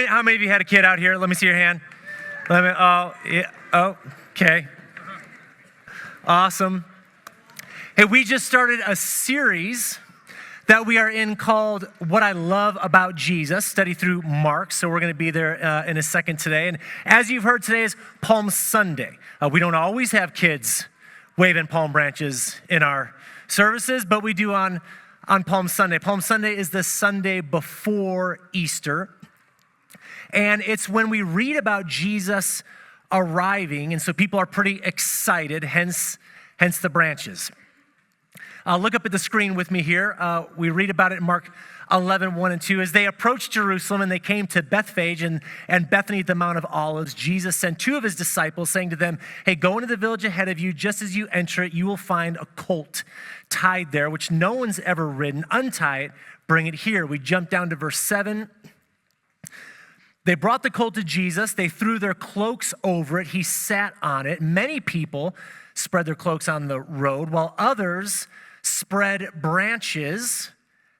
How many of you had a kid out here? Let me see your hand. Okay. Awesome. Hey, we just started a series that we are in called What I Love About Jesus, study through Mark. So we're going to be there in a second today. And as you've heard, today is Palm Sunday. We don't always have kids waving palm branches in our services, but we do on Palm Sunday. Palm Sunday is the Sunday before Easter. And it's when we read about Jesus arriving, and so people are pretty excited, hence the branches. Look up at the screen with me here. We read about it in Mark 11, 1 and 2. As they approached Jerusalem and they came to Bethphage and Bethany at the Mount of Olives, Jesus sent two of his disciples, saying to them, hey, go into the village ahead of you. Just as you enter it, you will find a colt tied there, which no one's ever ridden. Untie it, bring it here. We jump down to verse 7. They brought the colt to Jesus. They threw their cloaks over it. He sat on it. Many people spread their cloaks on the road, while others spread branches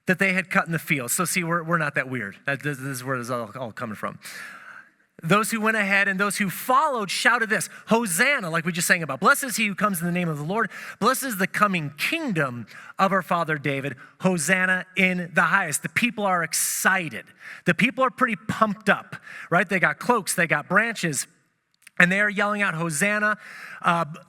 that they had cut in the field. So see, we're not that weird. This is where this is all coming from. Those who went ahead and those who followed shouted this, Hosanna, like we just sang about. Blessed is he who comes in the name of the Lord. Blessed is the coming kingdom of our father David. Hosanna in the highest. The people are excited. The people are pretty pumped up, right? They got cloaks, they got branches, and they are yelling out, Hosanna.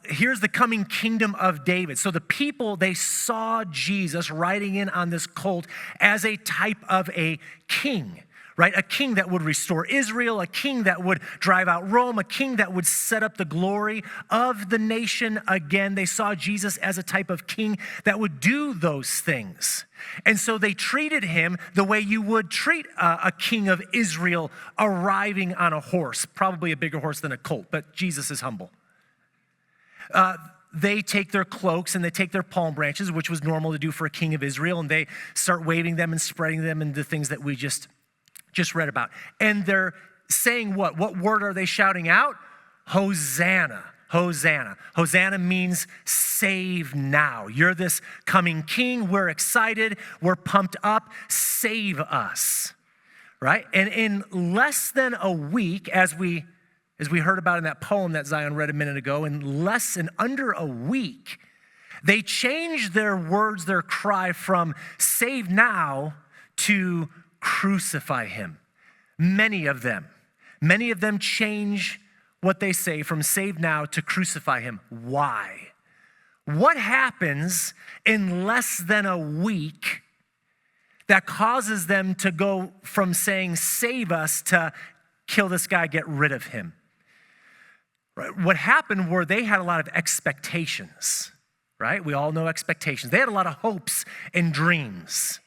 Here's the coming kingdom of David. So the people, they saw Jesus riding in on this colt as a type of a king, right? A king that would restore Israel, a king that would drive out Rome, a king that would set up the glory of the nation again. They saw Jesus as a type of king that would do those things. And so they treated him the way you would treat a king of Israel arriving on a horse, probably a bigger horse than a colt, but Jesus is humble. They take their cloaks and they take their palm branches, which was normal to do for a king of Israel, and they start waving them and spreading them into things that we just read about. And they're saying what? What word are they shouting out? Hosanna. Hosanna. Hosanna means save now. You're this coming king. We're excited. We're pumped up. Save us. Right? And in less than a week, as we heard about in that poem that Zion read a minute ago, in under a week, they changed their words, their cry from save now to crucify him. Many of them change what they say from save now to crucify him. Why? What happens in less than a week that causes them to go from saying save us to kill this guy, get rid of him? Right? What happened were they had a lot of expectations, right? We all know expectations. They had a lot of hopes and dreams.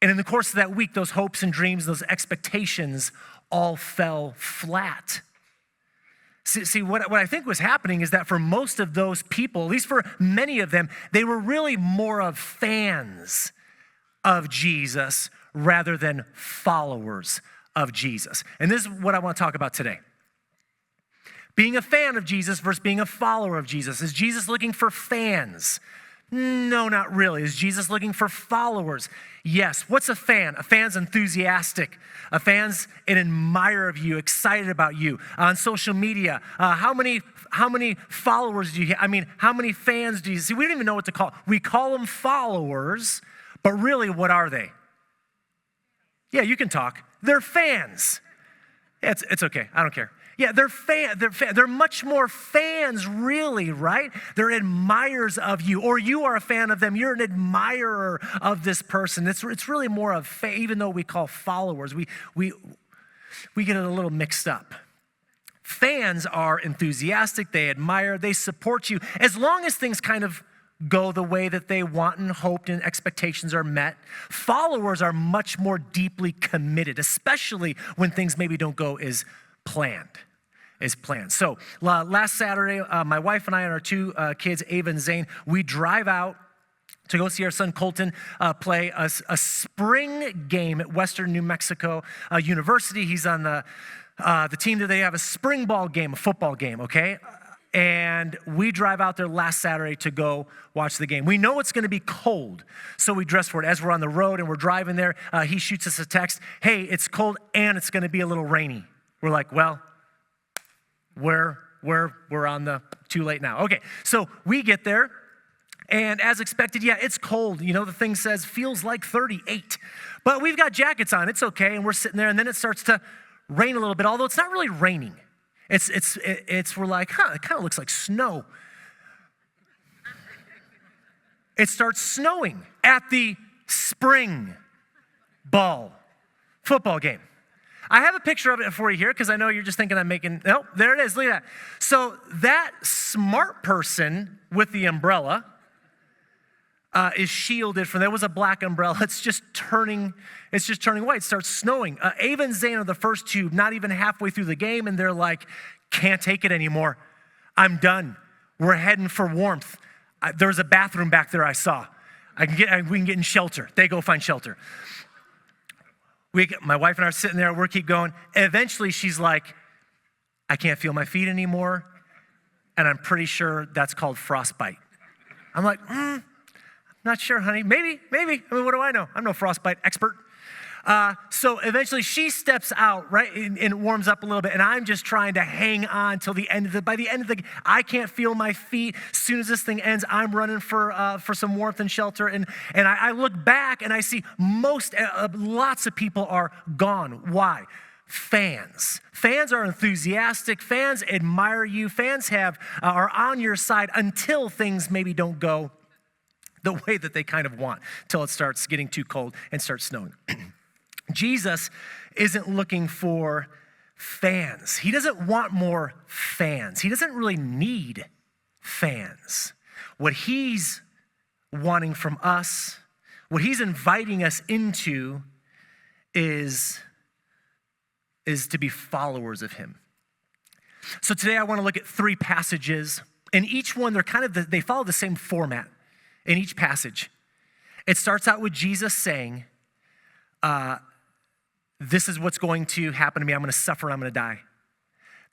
And in the course of that week, those hopes and dreams, those expectations all fell flat. See, what I think was happening is that for most of those people, at least for many of them, they were really more of fans of Jesus rather than followers of Jesus. And this is what I want to talk about today. Being a fan of Jesus versus being a follower of Jesus. Is Jesus looking for fans? No, not really. Is Jesus looking for followers? Yes. What's a fan? A fan's enthusiastic. A fan's an admirer of you, excited about you. On social media, how many followers do you have? I mean, how many fans do you see? We don't even know what to call. We call them followers, but really, what are they? Yeah, you can talk. They're fans. It's okay. I don't care. Yeah, they're much more fans, really, right? They're admirers of you, or you are a fan of them. You're an admirer of this person. It's really more of even though we call followers, we get it a little mixed up. Fans are enthusiastic. They admire. They support you as long as things kind of go the way that they want and hoped and expectations are met. Followers are much more deeply committed, especially when things maybe don't go as planned. So last Saturday, my wife and I and our two kids, Ava and Zane, we drive out to go see our son Colton play a spring game at Western New Mexico University. He's on the team that they have a spring ball game, a football game, okay? and we drive out there last Saturday to go watch the game. We know it's going to be cold, so we dress for it. As we're on the road and we're driving there, he shoots us a text, hey, it's cold and it's going to be a little rainy. We're like, well, we're on the too late now. Okay, so we get there, and as expected, yeah, it's cold. You know, the thing says feels like 38, but we've got jackets on. It's okay, and we're sitting there, and then it starts to rain a little bit, although it's not really raining. We're like, it kind of looks like snow. It starts snowing at the spring ball football game. I have a picture of it for you here because I know you're just thinking I'm making, nope, there it is, look at that. So that smart person with the umbrella is shielded from, there was a black umbrella, it's just turning white, it starts snowing. Ava and Zane are the first two, not even halfway through the game, and they're like, can't take it anymore. I'm done. We're heading for warmth. There's a bathroom back there I saw. We can get in shelter. They go find shelter. My wife and I are sitting there, we keep going. Eventually she's like, I can't feel my feet anymore, and I'm pretty sure that's called frostbite. I'm like, not sure, honey. Maybe. I mean, what do I know? I'm no frostbite expert. So eventually she steps out, right, and it warms up a little bit, and I'm just trying to hang on till the end of by the end of the, I can't feel my feet. As soon as this thing ends, I'm running for some warmth and shelter, and I look back and I see lots of people are gone. Why? Fans. Fans are enthusiastic. Fans admire you. Fans are on your side until things maybe don't go the way that they kind of want, till it starts getting too cold and starts snowing. Jesus isn't looking for fans. He doesn't want more fans. He doesn't really need fans. What he's wanting from us, what he's inviting us into is to be followers of him. So today I want to look at 3 passages, and each one, they follow the same format in each passage. It starts out with Jesus saying, this is what's going to happen to me. I'm going to suffer. I'm going to die.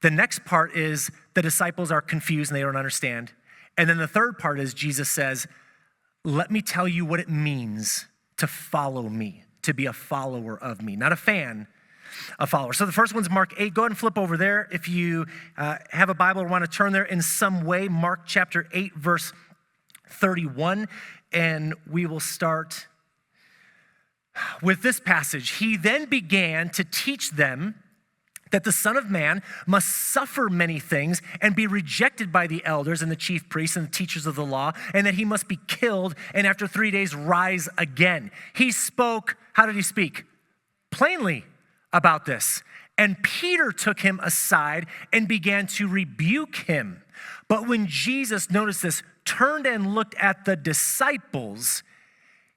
The next part is the disciples are confused and they don't understand. And then the third part is Jesus says, let me tell you what it means to follow me, to be a follower of me, not a fan, a follower. So the first one's Mark 8. Go ahead and flip over there. If you have a Bible or want to turn there in some way, Mark chapter 8, verse 31, and we will start with this passage. He then began to teach them that the Son of Man must suffer many things and be rejected by the elders and the chief priests and the teachers of the law, and that he must be killed and after 3 days rise again. He spoke, how did he speak? Plainly about this. And Peter took him aside and began to rebuke him. But when Jesus, noticed this, turned and looked at the disciples,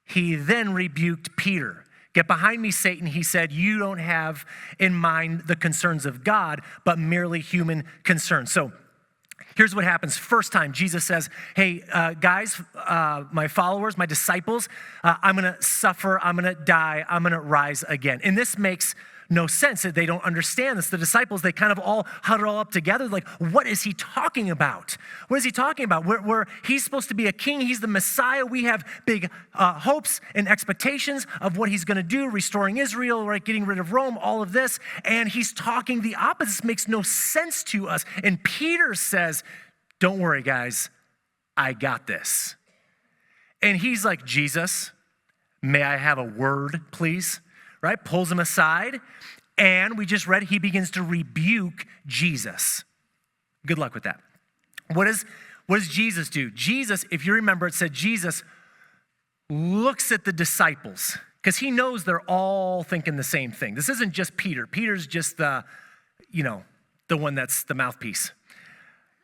he then rebuked Peter. Get behind me, Satan, he said, you don't have in mind the concerns of God, but merely human concerns. So here's what happens. First time, Jesus says, hey, guys, my followers, my disciples, I'm going to suffer, I'm going to die, I'm going to rise again. And this makes no sense. They don't understand this. The disciples, they kind of all huddle up together like, what is he talking about? What is he talking about? He's supposed to be a king. He's the Messiah. We have big hopes and expectations of what he's going to do, restoring Israel, right, getting rid of Rome, all of this. And he's talking the opposite. This makes no sense to us. And Peter says, don't worry, guys. I got this. And he's like, Jesus, may I have a word, please? Right? Pulls him aside, and we just read he begins to rebuke Jesus. Good luck with that. What does Jesus do? Jesus, if you remember, it said Jesus looks at the disciples because he knows they're all thinking the same thing. This isn't just Peter. Peter's just the one that's the mouthpiece.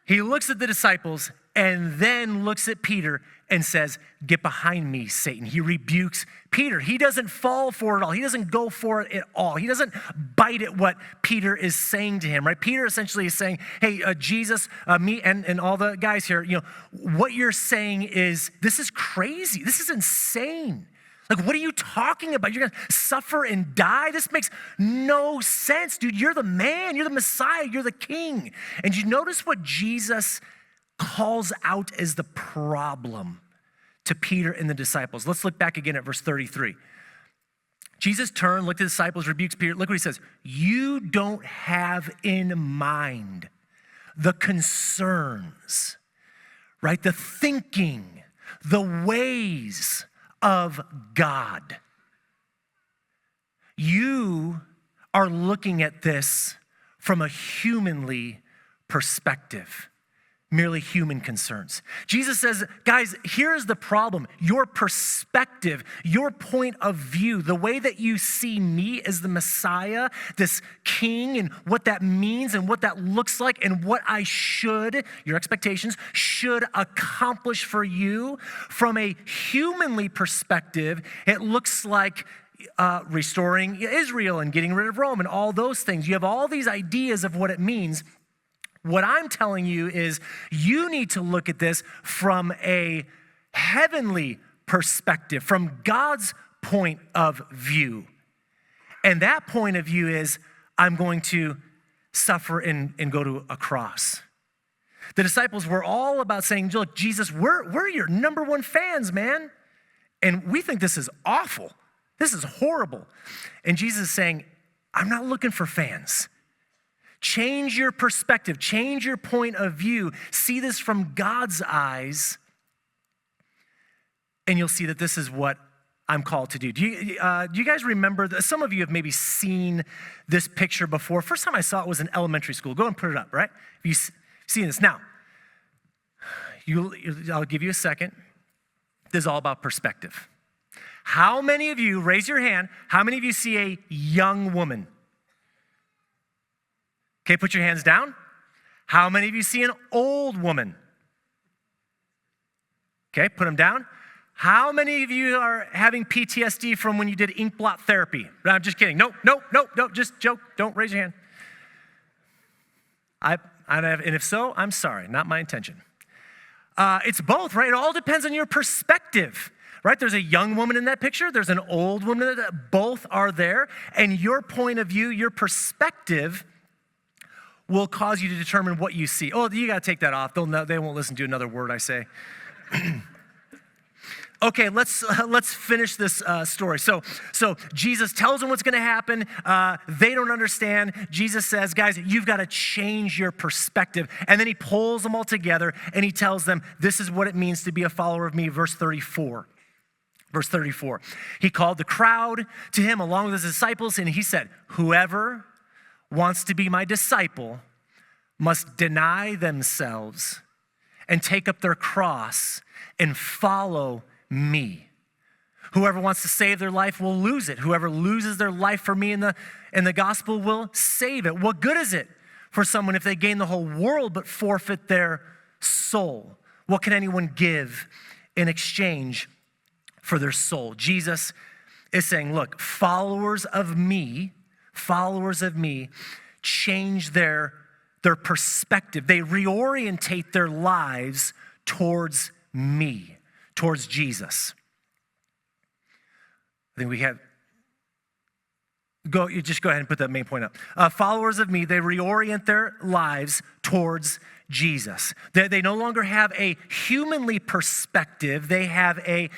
He looks at the disciples and then looks at Peter and says, get behind me, Satan. He rebukes Peter. He doesn't fall for it all. He doesn't go for it at all. He doesn't bite at what Peter is saying to him, right? Peter essentially is saying, hey, Jesus, me and all the guys here, what you're saying is, this is crazy. This is insane. Like, what are you talking about? You're going to suffer and die? This makes no sense, dude. You're the man. You're the Messiah. You're the king. And you notice what Jesus calls out as the problem to Peter and the disciples. Let's look back again at verse 33. Jesus turned, looked at the disciples, rebukes Peter. Look what he says. You don't have in mind the concerns, right? The thinking, the ways of God. You are looking at this from a humanly perspective, merely human concerns. Jesus says, guys, here's the problem. Your perspective, your point of view, the way that you see me as the Messiah, this king, and what that means and what that looks like and what I should, your expectations, should accomplish for you from a humanly perspective, it looks like restoring Israel and getting rid of Rome and all those things. You have all these ideas of what it means. What I'm telling you is you need to look at this from a heavenly perspective, from God's point of view. And that point of view is I'm going to suffer and go to a cross. The disciples were all about saying, look, Jesus, we're your number one fans, man. And we think this is awful. This is horrible. And Jesus is saying, I'm not looking for fans. Change your perspective, change your point of view, see this from God's eyes, and you'll see that this is what I'm called to do. Do you guys remember, some of you have maybe seen this picture before. First time I saw it was in elementary school. Go and put it up, right? You've seen this. Now, I'll give you a second. This is all about perspective. How many of you, raise your hand, how many of you see a young woman? Okay, put your hands down. How many of you see an old woman? Okay, put them down. How many of you are having PTSD from when you did ink blot therapy? No, I'm just kidding. No, just joke. Don't raise your hand. And if so, I'm sorry, not my intention. It's both, right? It all depends on your perspective, right? There's a young woman in that picture. There's an old woman. Both are there. And your point of view, your perspective will cause you to determine what you see. Oh, you got to take that off. They won't listen to another word I say. Okay, let's finish this story. So Jesus tells them what's going to happen. They don't understand. Jesus says, guys, you've got to change your perspective. And then he pulls them all together and he tells them, this is what it means to be a follower of me, verse 34. Verse 34. He called the crowd to him along with his disciples, and he said, whoever wants to be my disciple must deny themselves and take up their cross and follow me. Whoever wants to save their life will lose it. Whoever loses their life for me in the gospel will save it. What good is it for someone if they gain the whole world but forfeit their soul? What can anyone give in exchange for their soul? Jesus is saying, look, followers of me change their perspective. They reorientate their lives towards me, towards Jesus. I think we have, just go ahead and put that main point up. Followers of me, they reorient their lives towards Jesus. They no longer have a humanly perspective, they have a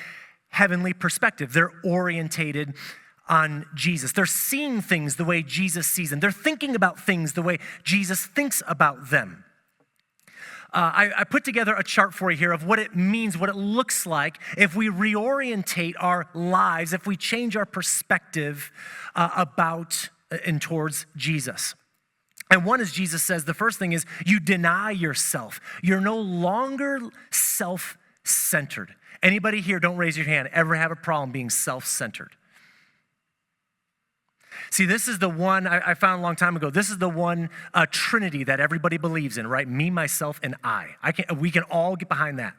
heavenly perspective. They're orientated on Jesus. They're seeing things the way Jesus sees them. They're thinking about things the way Jesus thinks about them. I put together a chart for you here of what it means, what it looks like if we reorientate our lives, if we change our perspective about and towards Jesus. And one, as Jesus says, the first thing is you deny yourself. You're no longer self-centered. Anybody here, don't raise your hand, ever have a problem being self-centered? See, this is the one I found a long time ago. This is the one Trinity that everybody believes in, right? Me, myself, and I. We can all get behind that.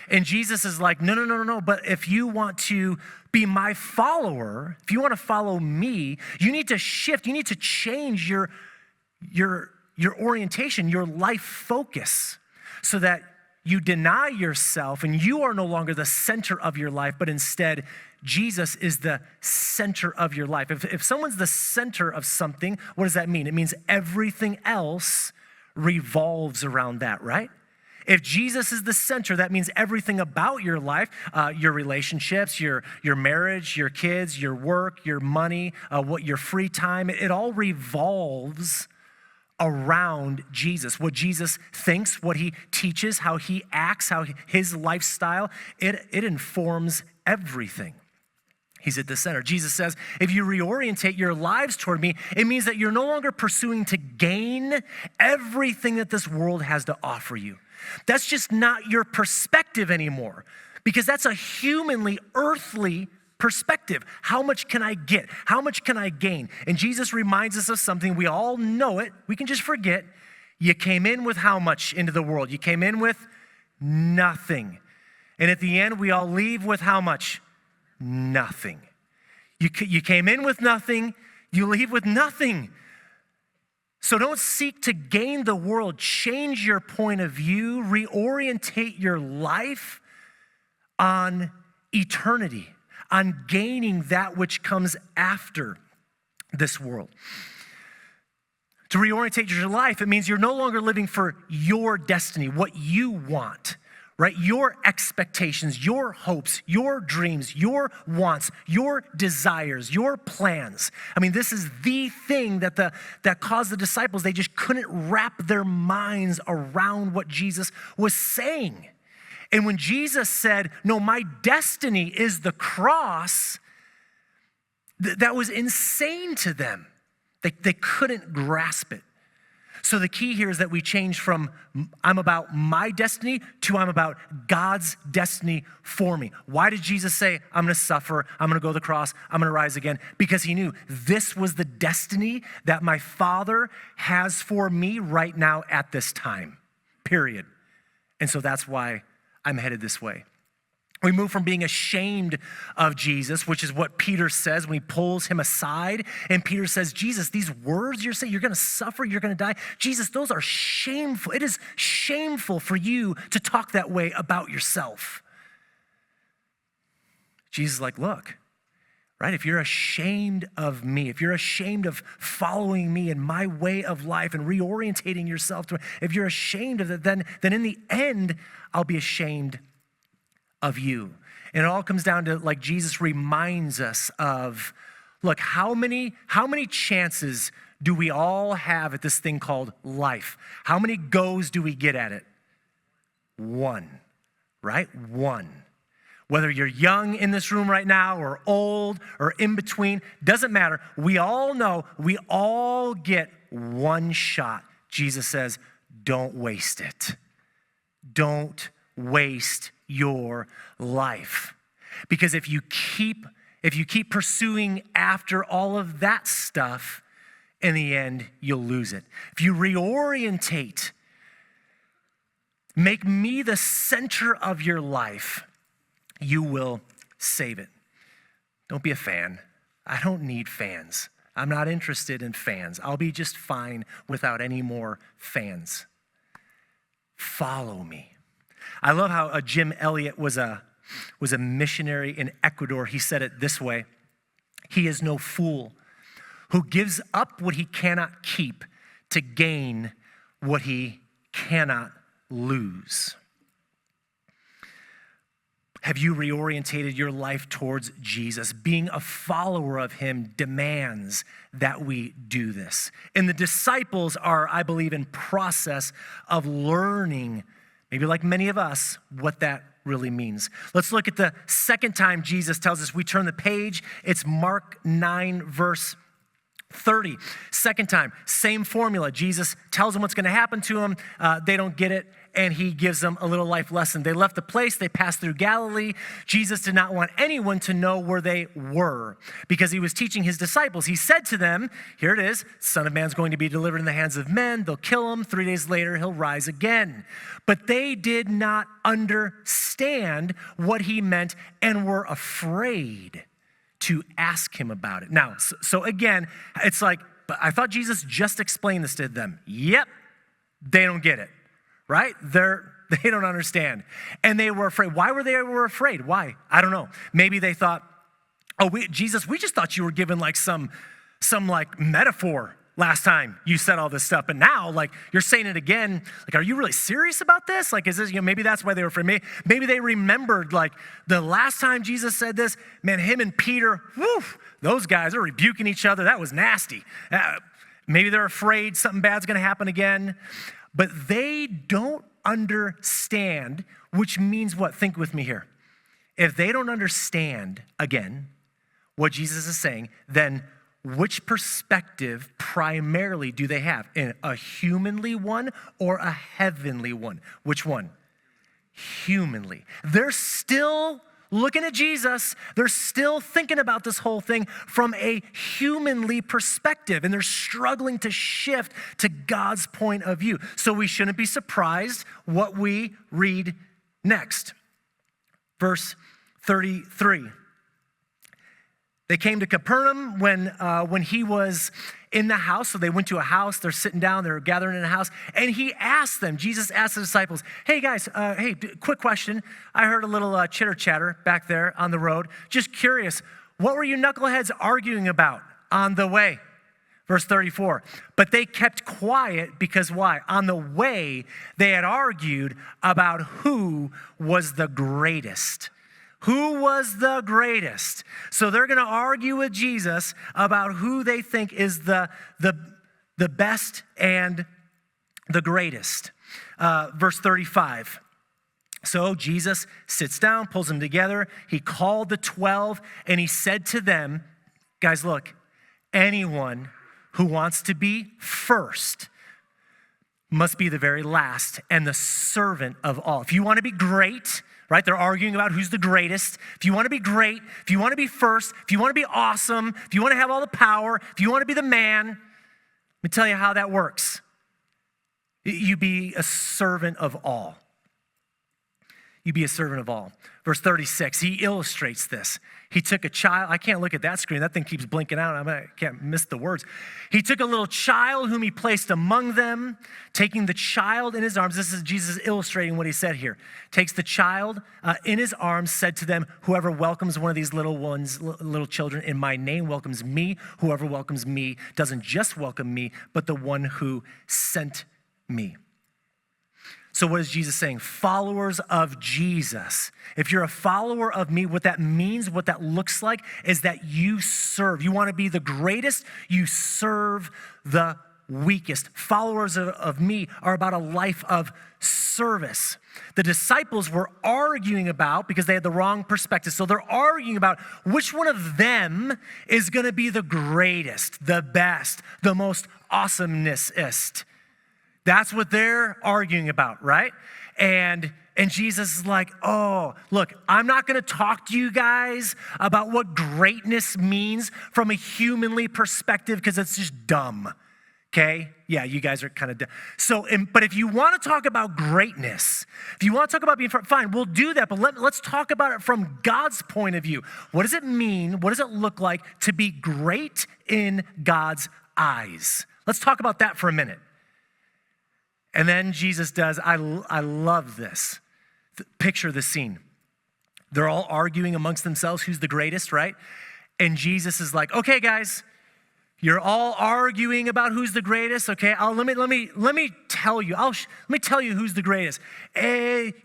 And Jesus is like, no. But if you want to be my follower, if you want to follow me, you need to shift. You need to change your orientation, your life focus, so that you deny yourself and you are no longer the center of your life, but instead Jesus is the center of your life. If someone's the center of something, what does that mean? It means everything else revolves around that, right? If Jesus is the center, that means everything about your life, your relationships, your marriage, your kids, your work, your money, your free time, it all revolves around Jesus. What Jesus thinks, what he teaches, how he acts, how his lifestyle, it informs everything. He's at the center. Jesus says, if you reorientate your lives toward me, it means that you're no longer pursuing to gain everything that this world has to offer you. That's just not your perspective anymore, because that's a humanly, earthly perspective. How much can I get? How much can I gain? And Jesus reminds us of something. We all know it. We can just forget. You came in with how much into the world? You came in with nothing. And at the end, we all leave with how much? Nothing. You came in with nothing. You leave with nothing. So don't seek to gain the world. Change your point of view. Reorientate your life on eternity, on gaining that which comes after this world. To reorientate your life, it means you're no longer living for your destiny, what you want, right? Your expectations, your hopes, your dreams, your wants, your desires, your plans. I mean, this is the thing that caused the disciples, they just couldn't wrap their minds around what Jesus was saying. And when Jesus said, no, my destiny is the cross, that was insane to them. They couldn't grasp it. So the key here is that we change from I'm about my destiny to I'm about God's destiny for me. Why did Jesus say, I'm going to suffer, I'm going to go to the cross, I'm going to rise again? Because he knew this was the destiny that my Father has for me right now at this time, period. And so that's why I'm headed this way. We move from being ashamed of Jesus, which is what Peter says when he pulls him aside. And Peter says, Jesus, these words you're saying, you're going to suffer, you're going to die. Jesus, those are shameful. It is shameful for you to talk that way about yourself. Jesus is like, look, right? If you're ashamed of me, if you're ashamed of following me and my way of life and reorientating yourself to, if you're ashamed of it, then in the end, I'll be ashamed of you. And it all comes down to, like, Jesus reminds us of, look, how many chances do we all have at this thing called life? How many goes do we get at it? One, right? One. Whether you're young in this room right now or old or in between, doesn't matter. We all know we all get one shot. Jesus says, don't waste it. Don't waste your life. Because if you keep pursuing after all of that stuff, in the end, you'll lose it. If you reorientate, make me the center of your life, you will save it. Don't be a fan. I don't need fans. I'm not interested in fans. I'll be just fine without any more fans. Follow me. I love how Jim Elliot was a missionary in Ecuador. He said it this way: he is no fool who gives up what he cannot keep to gain what he cannot lose. Have you reorientated your life towards Jesus? Being a follower of him demands that we do this. And the disciples are, I believe, in process of learning, maybe like many of us, what that really means. Let's look at the second time Jesus tells us. We turn the page. It's Mark 9, verse 30. Second time, same formula. Jesus tells them what's going to happen to them. They don't get it, and he gives them a little life lesson. They left the place. They passed through Galilee. Jesus did not want anyone to know where they were because he was teaching his disciples. He said to them, here it is, Son of Man's going to be delivered in the hands of men. They'll kill him. 3 days later, he'll rise again. But they did not understand what he meant and were afraid to ask him about it. Now, so again, it's like, but I thought Jesus just explained this to them. Yep, they don't get it, right? They're They don't understand. And they were afraid. Why were they afraid? Why? I don't know. Maybe they thought, oh, Jesus, we just thought you were given like some like metaphor last time you said all this stuff. But now, like, you're saying it again. Like, are you really serious about this? Like, is this, maybe that's why they were afraid. Maybe they remembered, like, the last time Jesus said this, man, him and Peter, those guys are rebuking each other. That was nasty. Maybe they're afraid something bad's going to happen again. But they don't understand, which means what? Think with me here. If they don't understand, again, what Jesus is saying, then which perspective primarily do they have? A humanly one or a heavenly one? Which one? Humanly. They're still looking at Jesus. They're still thinking about this whole thing from a humanly perspective, and they're struggling to shift to God's point of view. So we shouldn't be surprised what we read next. Verse 33. They came to Capernaum when he was in the house. So they went to a house. They're sitting down. They're gathering in a house. And he asked them, Jesus asked the disciples, hey, guys, quick question. I heard a little chitter-chatter back there on the road. Just curious, what were you knuckleheads arguing about on the way? Verse 34, but they kept quiet because why? On the way, they had argued about who was the greatest. Who was the greatest? So they're going to argue with Jesus about who they think is the best and the greatest. Verse 35. So Jesus sits down, pulls them together. He called the 12, and he said to them, guys, look, anyone who wants to be first must be the very last and the servant of all. If you want to be great, right? They're arguing about who's the greatest. If you want to be great, if you want to be first, if you want to be awesome, if you want to have all the power, if you want to be the man, let me tell you how that works. You be a servant of all. You be a servant of all. Verse 36, he illustrates this. He took a child. I can't look at that screen. That thing keeps blinking out. I can't miss the words. He took a little child whom he placed among them, taking the child in his arms. This is Jesus illustrating what he said here. Takes the child in his arms, said to them, whoever welcomes one of these little children in my name welcomes me. Whoever welcomes me doesn't just welcome me, but the one who sent me. So what is Jesus saying? Followers of Jesus. If you're a follower of me, what that means, what that looks like is that you serve. You want to be the greatest, you serve the weakest. Followers of me are about a life of service. The disciples were arguing about, because they had the wrong perspective, so they're arguing about which one of them is going to be the greatest, the best, the most awesomeness-ist. That's what they're arguing about, right? And Jesus is like, oh, look, I'm not going to talk to you guys about what greatness means from a humanly perspective because it's just dumb, okay? Yeah, you guys are kind of dumb. So, but if you want to talk about greatness, if you want to talk about being fine, we'll do that, but let's talk about it from God's point of view. What does it mean? What does it look like to be great in God's eyes? Let's talk about that for a minute. And then Jesus does, I love this. Picture the scene. They're all arguing amongst themselves who's the greatest, right? And Jesus is like, okay, guys, you're all arguing about who's the greatest, okay? Let me tell you. Let me tell you who's the greatest.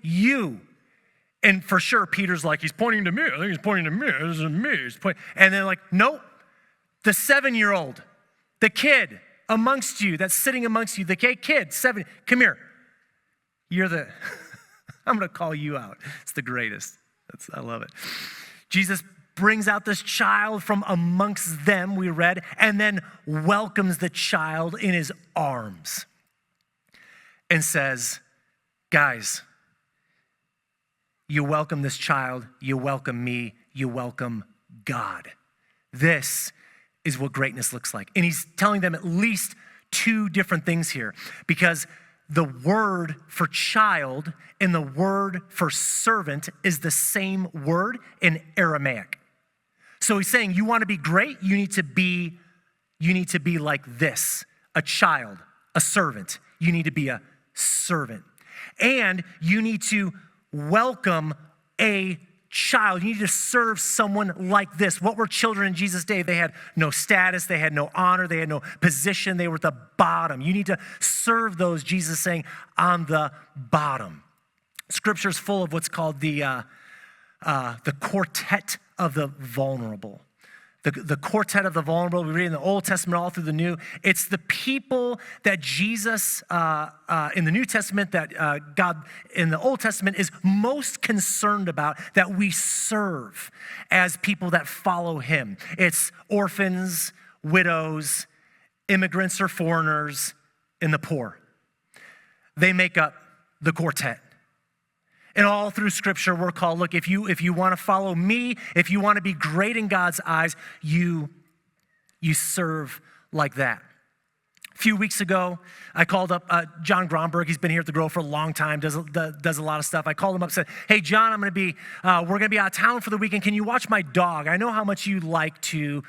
You. And for sure, Peter's like, he's pointing to me. I think he's pointing to me. This is me. And they're like, nope. The 7-year-old, the kid amongst you, that's sitting amongst you, the kid, 7, come here. You're the, I'm going to call you out. It's the greatest. I love it. Jesus brings out this child from amongst them, we read, and then welcomes the child in his arms and says, guys, you welcome this child, you welcome me, you welcome God. This is what greatness looks like. And he's telling them at least 2 different things here, because the word for child and the word for servant is the same word in Aramaic. So he's saying, you want to be great, you need to be like this, a child, a servant. You need to be a servant. And you need to welcome a child. You need to serve someone like this. What were children in Jesus' day? They had no status, they had no honor, they had no position, they were at the bottom. You need to serve those, Jesus is saying, on the bottom. Scripture is full of what's called the quartet of the vulnerable. The quartet of the vulnerable, we read in the Old Testament all through the New. It's the people that Jesus, in the New Testament, that God in the Old Testament is most concerned about, that we serve as people that follow him. It's orphans, widows, immigrants or foreigners, and the poor. They make up the quartet. And all through Scripture, we're called, look, if you want to follow me, if you want to be great in God's eyes, you serve like that. A few weeks ago, I called up John Gromberg. He's been here at the Grove for a long time, does a lot of stuff. I called him up and said, hey, John, we're going to be out of town for the weekend. Can you watch my dog? I know how much you like to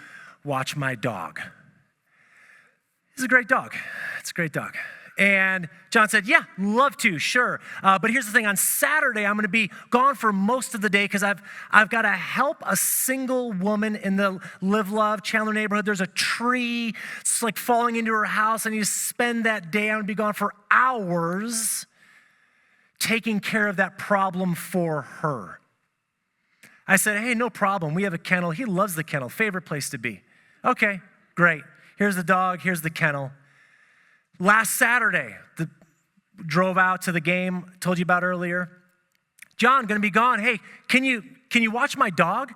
watch my dog. It's a great dog. It's a great dog. And John said, yeah, love to, sure. But here's the thing, on Saturday, I'm gonna be gone for most of the day because I've got to help a single woman in the Live Love Chandler neighborhood. There's a tree, it's like falling into her house. I need to spend that day. I'm gonna be gone for hours taking care of that problem for her. I said, hey, no problem. We have a kennel. He loves the kennel, favorite place to be. Okay, great. Here's the dog, here's the kennel. Last Saturday, drove out to the game, told you about earlier. John, gonna be gone. Hey, can you watch my dog?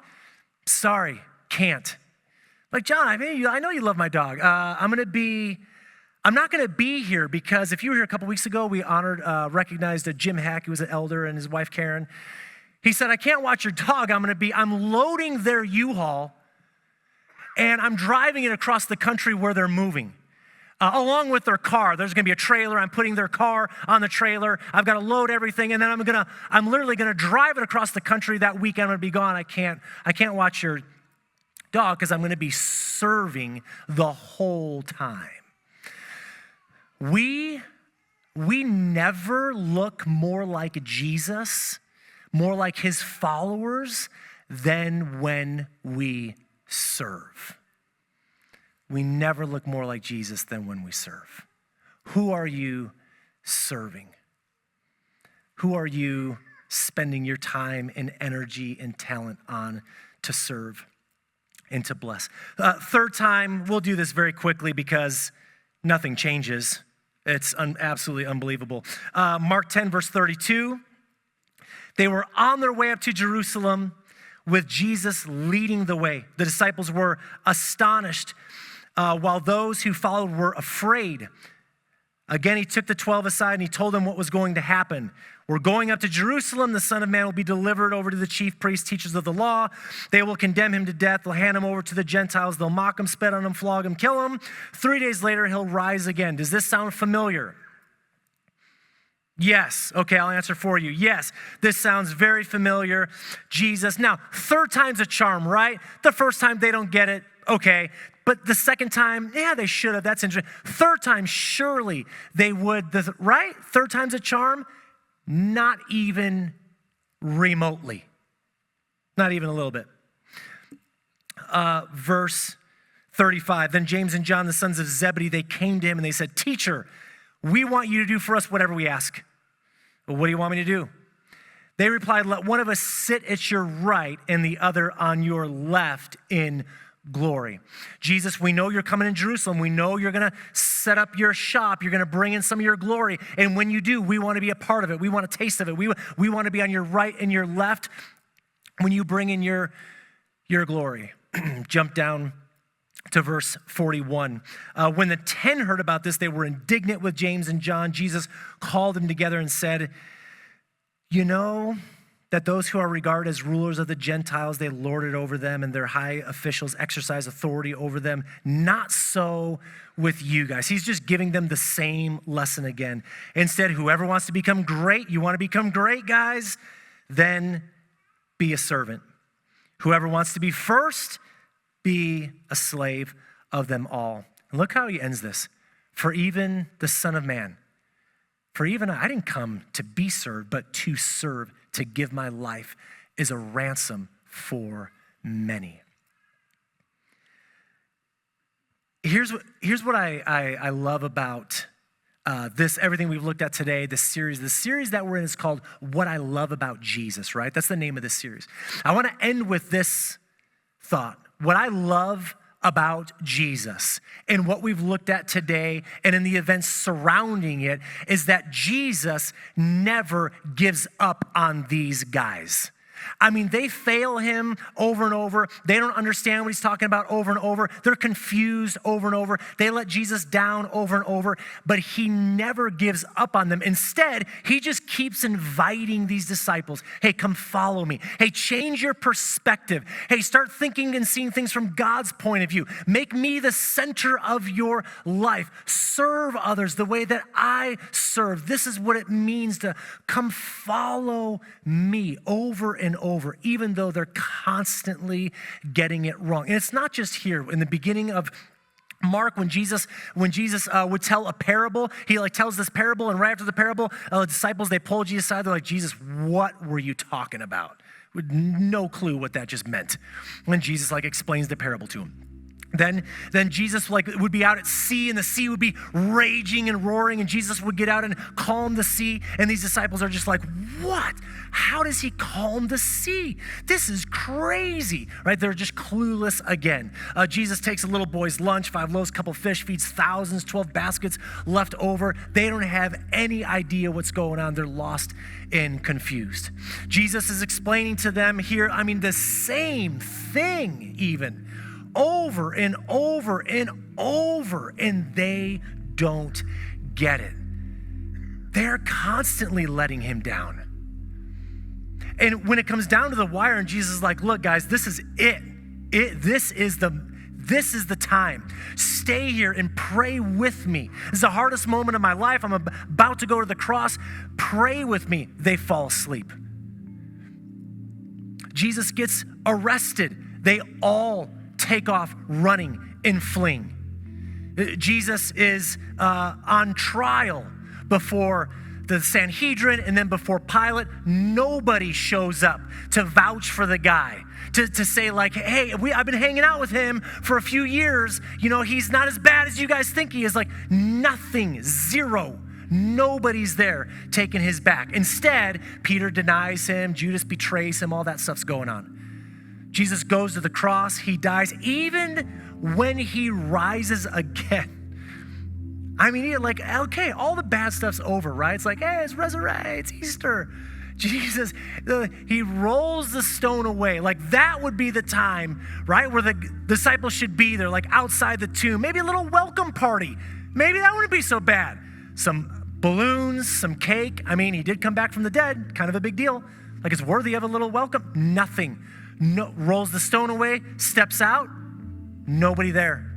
Sorry, can't. Like, John, I know you love my dog. I'm not gonna be here because if you were here a couple weeks ago, we recognized Jim Hack, who was an elder, and his wife Karen. He said, I can't watch your dog. I'm loading their U-Haul and I'm driving it across the country where they're moving. Along with their car. There's gonna be a trailer. I'm putting their car on the trailer. I've got to load everything, and then I'm literally gonna drive it across the country that weekend. I'm gonna be gone. I can't watch your dog because I'm gonna be serving the whole time. We never look more like Jesus, more like his followers, than when we serve. We never look more like Jesus than when we serve. Who are you serving? Who are you spending your time and energy and talent on to serve and to bless? Third time, we'll do this very quickly because nothing changes. It's absolutely unbelievable. Mark 10, verse 32. They were on their way up to Jerusalem with Jesus leading the way. The disciples were astonished, while those who followed were afraid. Again, he took the 12 aside and he told them what was going to happen. We're going up to Jerusalem. The Son of Man will be delivered over to the chief priests, teachers of the law. They will condemn him to death. They'll hand him over to the Gentiles. They'll mock him, spit on him, flog him, kill him. 3 days later, he'll rise again. Does this sound familiar? Yes. Okay, I'll answer for you. Yes, this sounds very familiar. Jesus. Now, third time's a charm, right? The first time they don't get it. Okay. But the second time, yeah, they should have. That's interesting. Third time, surely they would, right? Third time's a charm? Not even remotely. Not even a little bit. Verse 35, then James and John, the sons of Zebedee, they came to him and they said, Teacher, we want you to do for us whatever we ask. Well, what do you want me to do? They replied, let one of us sit at your right and the other on your left in glory. Jesus, we know you're coming in Jerusalem. We know you're going to set up your shop. You're going to bring in some of your glory. And when you do, we want to be a part of it. We want a taste of it. We want to be on your right and your left when you bring in your glory. Jump down to verse 41. When the 10 heard about this, they were indignant with James and John. Jesus called them together and said, you know that those who are regarded as rulers of the Gentiles, they lord it over them, and their high officials exercise authority over them. Not so with you guys. He's just giving them the same lesson again. Instead, whoever wants to become great, you want to become great, guys, then be a servant. Whoever wants to be first, be a slave of them all. And look how he ends this. For even the Son of Man For even I didn't come to be served, but to serve, to give my life as a ransom for many. Here's what I love about everything we've looked at today, this series. The series that we're in is called What I Love About Jesus, right? That's the name of this series. I want to end with this thought. What I love about Jesus and what we've looked at today and in the events surrounding it is that Jesus never gives up on these guys. I mean, they fail him over and over. They don't understand what he's talking about over and over. They're confused over and over. They let Jesus down over and over, but he never gives up on them. Instead, he just keeps inviting these disciples. Hey, come follow me. Hey, change your perspective. Hey, start thinking and seeing things from God's point of view. Make me the center of your life. Serve others the way that I serve. This is what it means to come follow me over and over, even though they're constantly getting it wrong. And it's not just here. In the beginning of Mark, when Jesus would tell a parable, he tells this parable, and right after the parable, the disciples, they pull Jesus aside. They're like, Jesus, what were you talking about? With no clue what that just meant. When Jesus explains the parable to him. Then Jesus would be out at sea, and the sea would be raging and roaring, and Jesus would get out and calm the sea, and these disciples are just like, what? How does he calm the sea? This is crazy, right? They're just clueless again. Jesus takes a little boy's lunch, 5 loaves, couple fish, feeds thousands, 12 baskets left over. They don't have any idea what's going on. They're lost and confused. Jesus is explaining to them here, the same thing even, over and over and over, and they don't get it. They're constantly letting him down. And when it comes down to the wire, and Jesus is like, look, guys, this is it. This is the time. Stay here and pray with me. This is the hardest moment of my life. I'm about to go to the cross. Pray with me. They fall asleep. Jesus gets arrested. They all take off running and fleeing. Jesus is on trial before the Sanhedrin and then before Pilate. Nobody shows up to vouch for the guy, to say hey, I've been hanging out with him for a few years. He's not as bad as you guys think he is. Nothing, zero. Nobody's there taking his back. Instead, Peter denies him, Judas betrays him, all that stuff's going on. Jesus goes to the cross, he dies. Even when he rises again, okay, all the bad stuff's over, right? It's hey, it's resurrected, it's Easter. Jesus, he rolls the stone away. That would be the time, right, where the disciples should be there, outside the tomb. Maybe a little welcome party. Maybe that wouldn't be so bad. Some balloons, some cake. He did come back from the dead, kind of a big deal. It's worthy of a little welcome. Nothing. No, rolls the stone away, steps out, nobody there.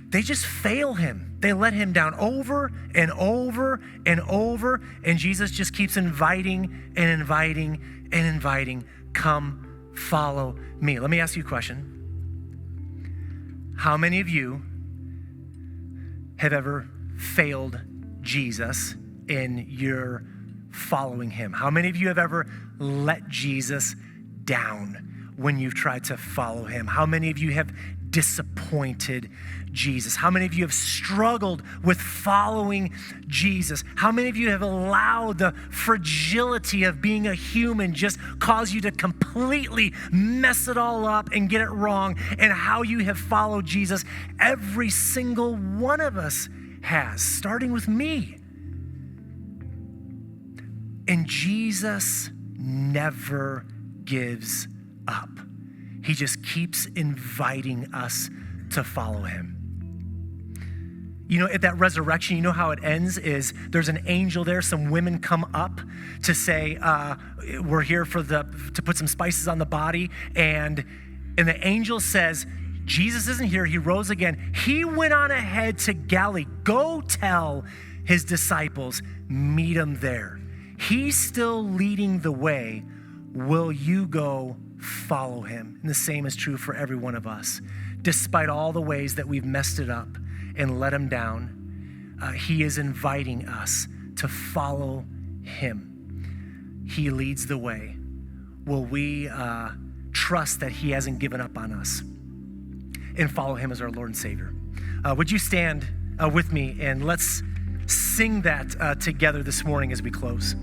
They just fail him. They let him down over and over and over, and Jesus just keeps inviting and inviting and inviting. Come, follow me. Let me ask you a question. How many of you have ever failed Jesus in your following him? How many of you have ever let Jesus down when you've tried to follow him? How many of you have disappointed Jesus? How many of you have struggled with following Jesus? How many of you have allowed the fragility of being a human just cause you to completely mess it all up and get it wrong? And how you have followed Jesus? Every single one of us has, starting with me. And Jesus never gives up. He just keeps inviting us to follow him. At that resurrection, you know how it ends is there's an angel there. Some women come up to say, we're here to put some spices on the body. And the angel says, Jesus isn't here. He rose again. He went on ahead to Galilee. Go tell his disciples, meet him there. He's still leading the way. Will you go follow him? And the same is true for every one of us. Despite all the ways that we've messed it up and let him down, he is inviting us to follow him. He leads the way. Will we trust that he hasn't given up on us and follow him as our Lord and Savior? Would you stand with me and let's sing that together this morning as we close.